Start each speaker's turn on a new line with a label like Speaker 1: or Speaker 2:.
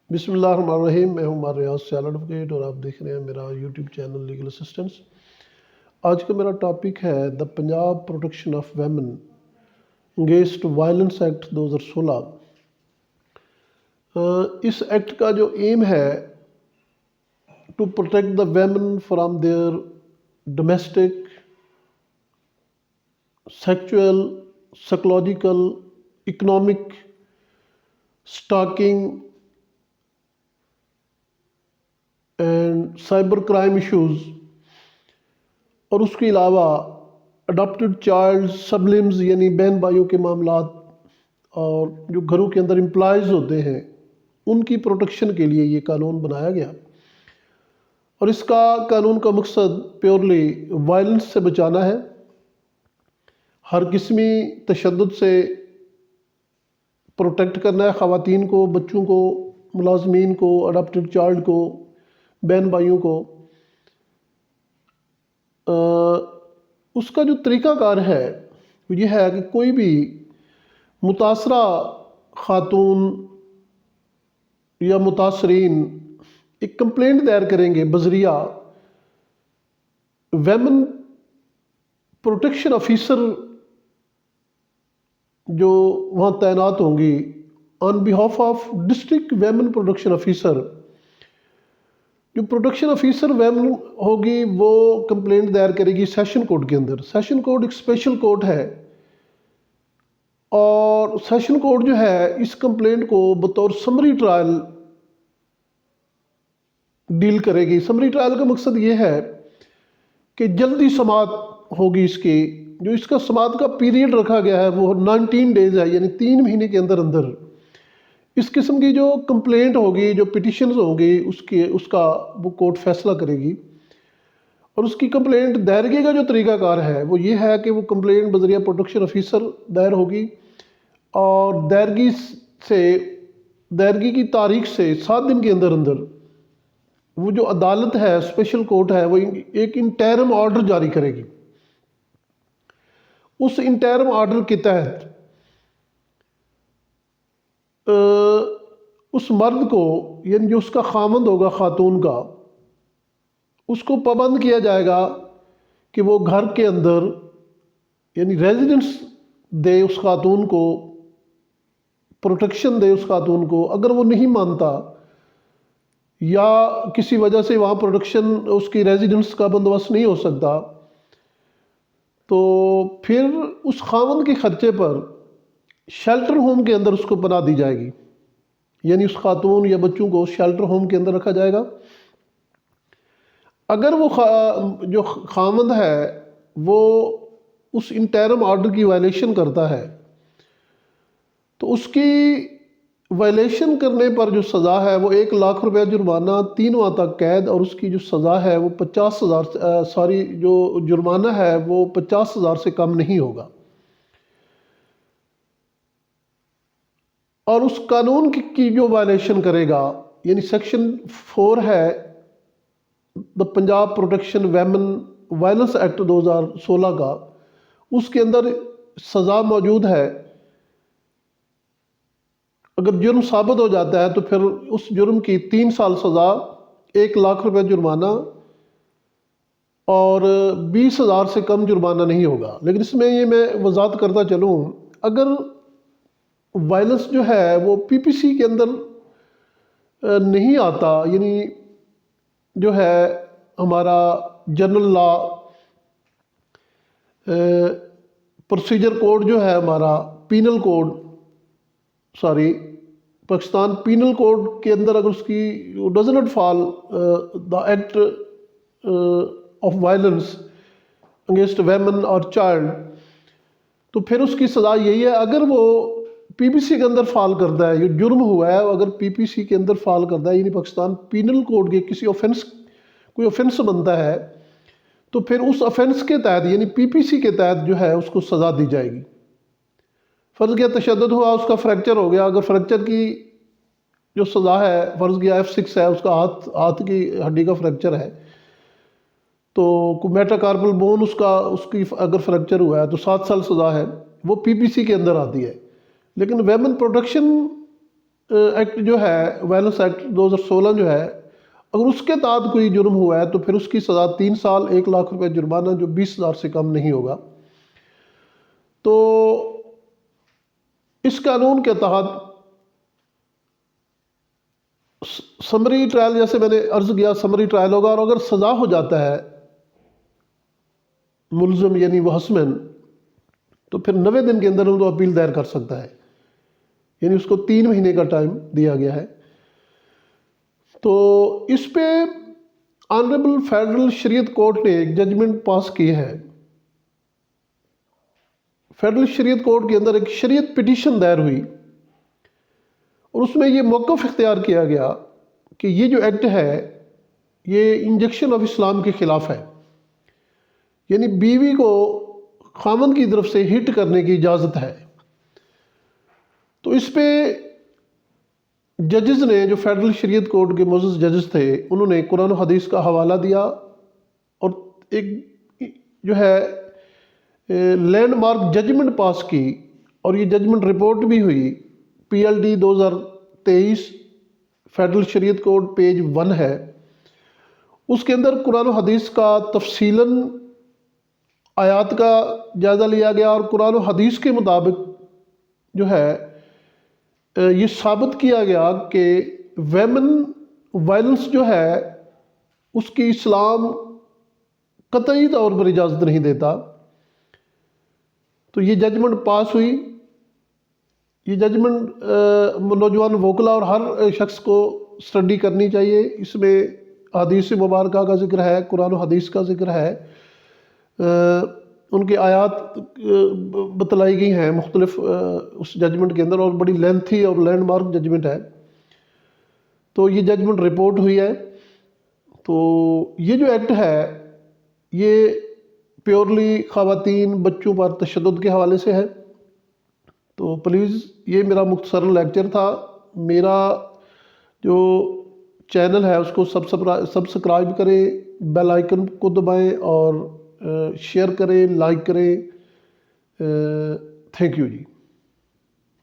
Speaker 1: بسم اللہ الرحمن الرحیم، میں ہوں ریاض سیال ایڈوکیٹ اور آپ دیکھ رہے ہیں میرا یوٹیوب چینل لیگل اسسٹنٹس۔ آج کا میرا ٹاپک ہے the Punjab protection of women against violence act 2016۔ اس ایکٹ کا جو ایم ہے to protect the women from their domestic, sexual, psychological, economic, stalking and cyber crime issues, اور اس کے علاوہ اڈاپٹڈ چائلڈ سبلمز یعنی بہن بھائیوں کے معاملات، اور جو گھروں کے اندر امپلائیز ہوتے ہیں ان کی پروٹیکشن کے لیے یہ قانون بنایا گیا۔ اور اس کا قانون کا مقصد پیورلی وائلنس سے بچانا ہے، ہر قسمی تشدد سے پروٹیکٹ کرنا ہے خواتین کو، بچوں کو، ملازمین کو، اڈاپٹڈ چائلڈ کو، بہن بھائیوں کو۔ اس کا جو طریقہ کار ہے وہ یہ ہے کہ کوئی بھی متاثرہ خاتون یا متاثرین ایک کمپلینٹ دائر کریں گے بذریعہ ویمن پروٹیکشن آفیسر جو وہاں تعینات ہوں گی on behalf of district women protection officer. جو پروٹیکشن آفیسر ویمن ہوگی وہ کمپلینٹ دائر کرے گی سیشن کورٹ کے اندر۔ سیشن کورٹ ایک اسپیشل کورٹ ہے، اور سیشن کورٹ جو ہے اس کمپلینٹ کو بطور سمری ٹرائل ڈیل کرے گی۔ سمری ٹرائل کا مقصد یہ ہے کہ جلدی سماعت ہوگی اس کی۔ جو اس کا سماعت کا پیریڈ رکھا گیا ہے وہ 19 ڈیز ہے، یعنی 3 مہینے کے اندر اندر اس قسم کی جو کمپلینٹ ہوگی، جو پٹیشنز ہوں گی، اس کا وہ کورٹ فیصلہ کرے گی۔ اور اس کی کمپلینٹ دائرگی کا جو طریقہ کار ہے وہ یہ ہے کہ وہ کمپلینٹ بذریعہ پروٹیکشن آفیسر دائر ہوگی، اور دائرگی کی تاریخ سے 7 دن کے اندر اندر وہ جو عدالت ہے، اسپیشل کورٹ ہے، وہ ایک انٹرم آرڈر جاری کرے گی۔ اس انٹرم آرڈر کے تحت اس مرد کو، یعنی جو اس کا خامند ہوگا خاتون کا، اس کو پابند کیا جائے گا کہ وہ گھر کے اندر یعنی ریزیڈنس دے اس خاتون کو، پروٹیکشن دے اس خاتون کو۔ اگر وہ نہیں مانتا یا کسی وجہ سے وہاں پروٹیکشن، اس کی ریزیڈنس کا بندوبست نہیں ہو سکتا، تو پھر اس خاوند کے خرچے پر شیلٹر ہوم کے اندر اس کو پناہ دی جائے گی، یعنی اس خاتون یا بچوں کو شیلٹر ہوم کے اندر رکھا جائے گا۔ اگر وہ جو خاوند ہے وہ اس انٹرم آرڈر کی وائلیشن کرتا ہے تو اس کی وائلیشن کرنے پر جو سزا ہے وہ 1 لاکھ روپے جرمانہ، 3 ماہ تک قید، اور اس کی جو سزا ہے وہ 50,000 جو جرمانہ ہے وہ 50,000 سے کم نہیں ہوگا۔ اور اس قانون کی جو وائلیشن کرے گا، یعنی سیکشن 4 ہے the Punjab protection women violence act 2016 کا، اس کے اندر سزا موجود ہے۔ اگر جرم ثابت ہو جاتا ہے تو پھر اس جرم کی 3 سال سزا، 1 لاکھ روپے جرمانہ، اور 20,000 سے کم جرمانہ نہیں ہوگا۔ لیکن اس میں یہ میں وضاحت کرتا چلوں، اگر وائلنس جو ہے وہ PPC کے اندر نہیں آتا، یعنی جو ہے ہمارا جنرل لا پروسیجر کوڈ جو ہے ہمارا penal code, Pakistan penal code کے اندر اگر اس کی does not fall the act of violence against women اور چائلڈ، تو پھر اس کی سزا یہی ہے۔ اگر وہ PPC کے اندر فال کرتا ہے، یہ جرم ہوا ہے اگر PPC کے اندر فال کرتا ہے، یعنی پاکستان پینل کوڈ کے کسی کوئی آفینس بنتا ہے، تو پھر اس آفینس کے تحت یعنی PPC کے تحت جو ہے اس کو سزا دی جائے گی۔ فرض کیا تشدد ہوا، اس کا فریکچر ہو گیا، اگر فریکچر کی جو سزا ہے، فرض کیا F6 ہے، اس کا ہاتھ کی ہڈی کا فریکچر ہے، تو میٹاکارپل بون اس کی اگر فریکچر ہوا ہے تو 7 سال سزا ہے، وہ PPC کے اندر آتی ہے۔ لیکن ویمن پروٹیکشن ایکٹ جو ہے وائلنس ایکٹ 2016 جو ہے، اگر اس کے تحت کوئی جرم ہوا ہے تو پھر اس کی سزا 3 سال 1 لاکھ روپے جرمانہ جو 20,000 سے کم نہیں ہوگا۔ تو اس قانون کے تحت سمری ٹرائل، جیسے میں نے عرض کیا، سمری ٹرائل ہوگا، اور اگر سزا ہو جاتا ہے ملزم یعنی وہسمین، تو پھر 90 دن کے اندر وہ اپیل دائر کر سکتا ہے، یعنی اس کو 3 مہینے کا ٹائم دیا گیا ہے۔ تو اس پہ آنریبل فیڈرل شریعت کورٹ نے ایک ججمنٹ پاس کی ہے۔ فیڈرل شریعت کورٹ کے اندر ایک شریعت پٹیشن دائر ہوئی، اور اس میں یہ موقف اختیار کیا گیا کہ یہ جو ایکٹ ہے یہ انجیکشن آف اسلام کے خلاف ہے، یعنی بیوی کو خامند کی طرف سے ہٹ کرنے کی اجازت ہے۔ تو اس پہ ججز نے، جو فیڈرل شریعت کورٹ کے معزز ججز تھے، انہوں نے قرآن و حدیث کا حوالہ دیا، اور ایک جو ہے لینڈ مارک ججمنٹ پاس کی، اور یہ ججمنٹ رپورٹ بھی ہوئی۔ PLD 2023 فیڈرل شریعت کورٹ پیج 1 ہے، اس کے اندر قرآن و حدیث کا تفصیلاً آیات کا جائزہ لیا گیا، اور قرآن و حدیث کے مطابق جو ہے یہ ثابت کیا گیا کہ ویمن وائلنس جو ہے اس کی اسلام قطعی طور پر اجازت نہیں دیتا۔ تو یہ ججمنٹ پاس ہوئی۔ یہ ججمنٹ نوجوان وکلا اور ہر شخص کو اسٹڈی کرنی چاہیے۔ اس میں حدیث مبارکہ کا ذکر ہے، قرآن و حدیث کا ذکر ہے، ان کی آیات بتلائی گئی ہیں مختلف اس ججمنٹ کے اندر، اور بڑی لینتھی اور لینڈ مارک ججمنٹ ہے۔ تو یہ ججمنٹ رپورٹ ہوئی ہے۔ تو یہ جو ایکٹ ہے یہ پیورلی خواتین بچوں پر تشدد کے حوالے سے ہے۔ تو پلیز، یہ میرا مختصر لیکچر تھا۔ میرا جو چینل ہے اس کو سبسکرائب کریں، بیل آئیکن کو دبائیں، اور شیئر کریں، لائک کریں۔ Thank you G.